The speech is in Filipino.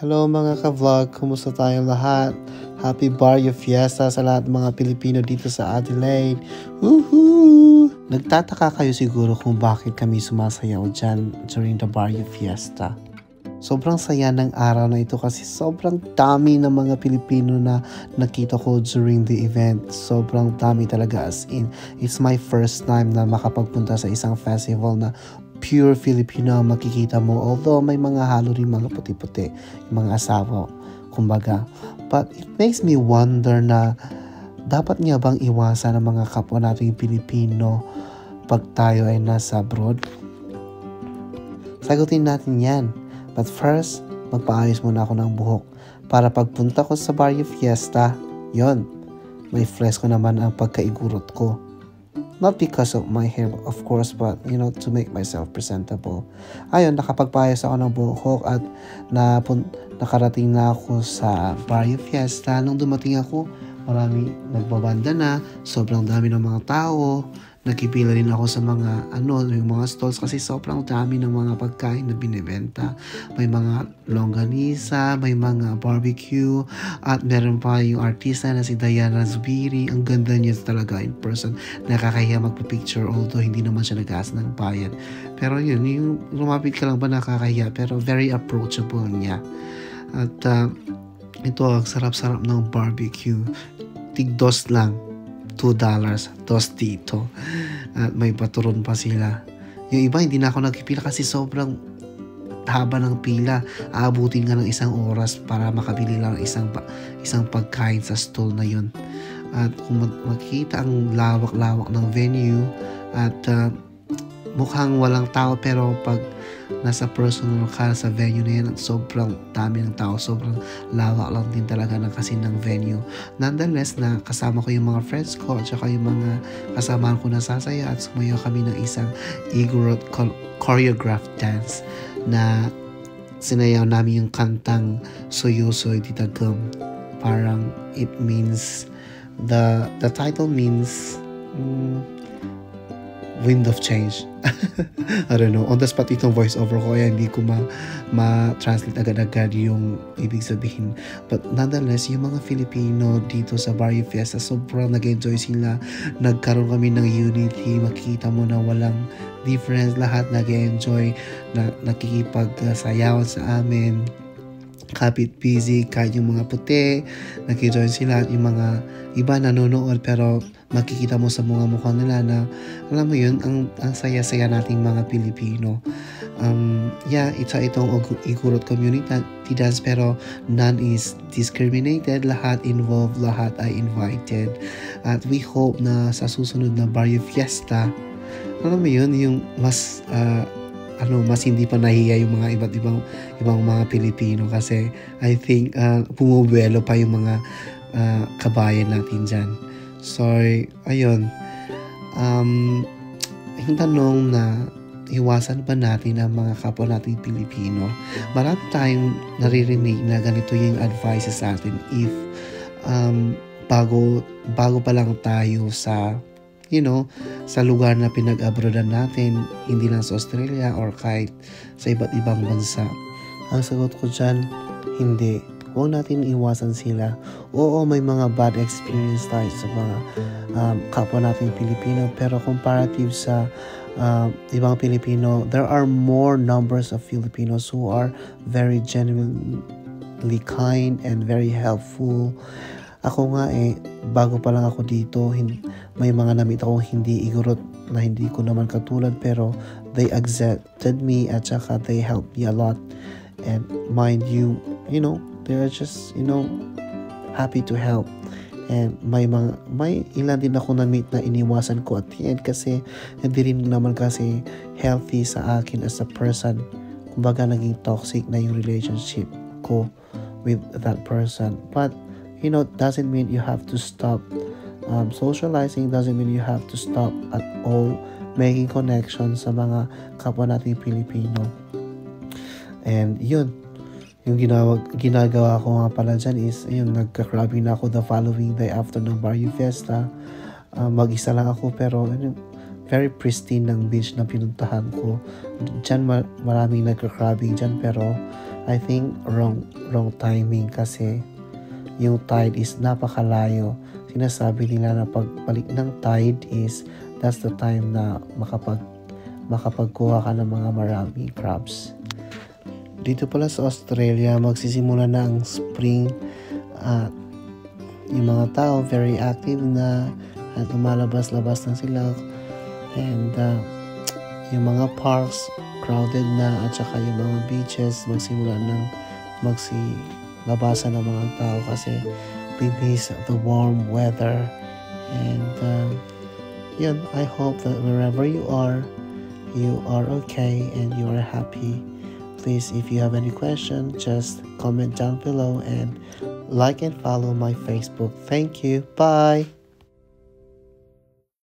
Hello mga ka-vlog, kumusta tayong lahat? Happy Barrio Fiesta sa lahat ng mga Pilipino dito sa Adelaide. Woohoo! Nagtataka kayo siguro kung bakit kami sumasayaw dyan during the Barrio Fiesta. Sobrang saya ng araw na ito kasi sobrang dami ng mga Pilipino na nakita ko during the event. Sobrang dami talaga, as in. It's my first time na makapagpunta sa isang festival na pure Filipino ang makikita mo. Although may mga halo rin mga puti-puti, mga asawa, kumbaga. But it makes me wonder na dapat nga bang iwasan ang mga kapwa nating Pilipino pag tayo ay nasa abroad? Sagutin natin yan. But first, magpaayos muna ako ng buhok para pagpunta ko sa Barrio Fiesta, yon, may fresco naman ang pagkaigurot ko. Not because of my hair, of course, but, to make myself presentable. Ayun, nakapagpaayos ako ng buhok at nakarating na ako sa Barrio Fiesta. Nung dumating ako, marami nagbabanda na, sobrang dami ng mga tao. Nagpipila rin ako sa yung mga stalls kasi sobrang dami ng mga pagkain na binibenta. May mga longganisa, may mga barbecue, at meron pa yung artista na si Diana Zubiri. Ang ganda niya talaga in person. Nakakahiya magpa-picture although hindi naman siya nag-aas ng bayad. Pero yun, yung lumapit ka lang ba nakakahiya, pero very approachable niya. At ito, ang sarap-sarap ng barbecue. Tig-dos lang. $2, dos dito. At may paturon pa sila. Yung iba, hindi na ako nagpipila kasi sobrang haba ng pila. Aabutin ka ng 1 oras para makabili lang isang pagkain sa stall na yun. At kung makikita ang lawak-lawak ng venue at mukhang walang tao, pero pag nasa personal ka sa venue na yan, sobrang dami ng tao, sobrang lawak lang din talaga ng venue. Nonetheless, na kasama ko yung mga friends ko at saka yung mga kasamaan ko na sasaya at sumayaw kami ng isang Igorot choreographed dance na sinayaw namin yung kantang Soyosoy Ditagum. Parang it means, the title means wind of change. I don't know. On the spot itong voice over ko, kaya hindi ko ma-translate agad-agad yung ibig sabihin. But nonetheless, yung mga Filipino dito sa Barrio Fiesta, sobrang nag-enjoy sila. Nagkaroon kami ng unity. Makikita mo na walang difference. Lahat nag-enjoy. Nakikipagsayawan sa amin. Kapit busy, kahit yung mga puti, nag-join sila, yung mga iba nanonood, pero makikita mo sa mga mukha nila na, alam mo yun, ang saya-saya nating mga Pilipino. Itong Igorot community dance, pero none is discriminated, lahat involved, lahat ay invited. At we hope na sa susunod na Barrio Fiesta, alam mo yun, yung mas hindi pa nahiya yung mga iba't ibang mga Pilipino, kasi I think bumubuelo pa yung mga kabayan natin dyan. So, ayun. Yung tanong na iwasan ba natin ang mga kapwa nating Pilipino? Marami tayong naririnig na ganito yung advices sa atin if bago pa lang tayo sa sa lugar na pinag-abroadan natin, hindi lang sa Australia or kahit sa iba't ibang bansa. Ang sagot ko dyan, hindi. Huwag natin iwasan sila. Oo, may mga bad experience tayo sa mga kapwa nating Pilipino, pero comparative sa ibang Pilipino, there are more numbers of Filipinos who are very genuinely kind and very helpful. Ako nga bago pa lang ako dito, may mga namit akong hindi Igorot na hindi ko naman katulad, pero they accepted me at saka they helped me a lot. And mind you, they're just, happy to help. And may ilan din ako na-meet na iniwasan ko at the end kasi hindi rin naman kasi healthy sa akin as a person. Kumbaga naging toxic na yung relationship ko with that person. But doesn't mean you have to stop socializing, doesn't mean you have to stop at all making connections sa mga kapwa nating Pilipino. And yun, yung ginagawa ko nga pala dyan is, nagka-clubbing na ako the following day after ng Barrio Fiesta. Mag-isa lang ako, pero very pristine ng beach na pinuntahan ko. Dyan maraming nagka-clubbing dyan, pero I think wrong timing kasi yung tide is napakalayo. Sinasabi nila na pagbalik ng tide is that's the time na makapagkuha ka ng mga maraming crabs. Dito pala sa Australia, magsisimula na ang spring at yung mga tao very active na at lumalabas-labas na sila, and yung mga parks crowded na, at saka yung mga beaches magsimula ng magsilabasan ng mga tao kasi we miss the warm weather. And yun, I hope that wherever you are okay and you are happy. Please, if you have any question, just comment down below and like and follow my Facebook. Thank you. Bye.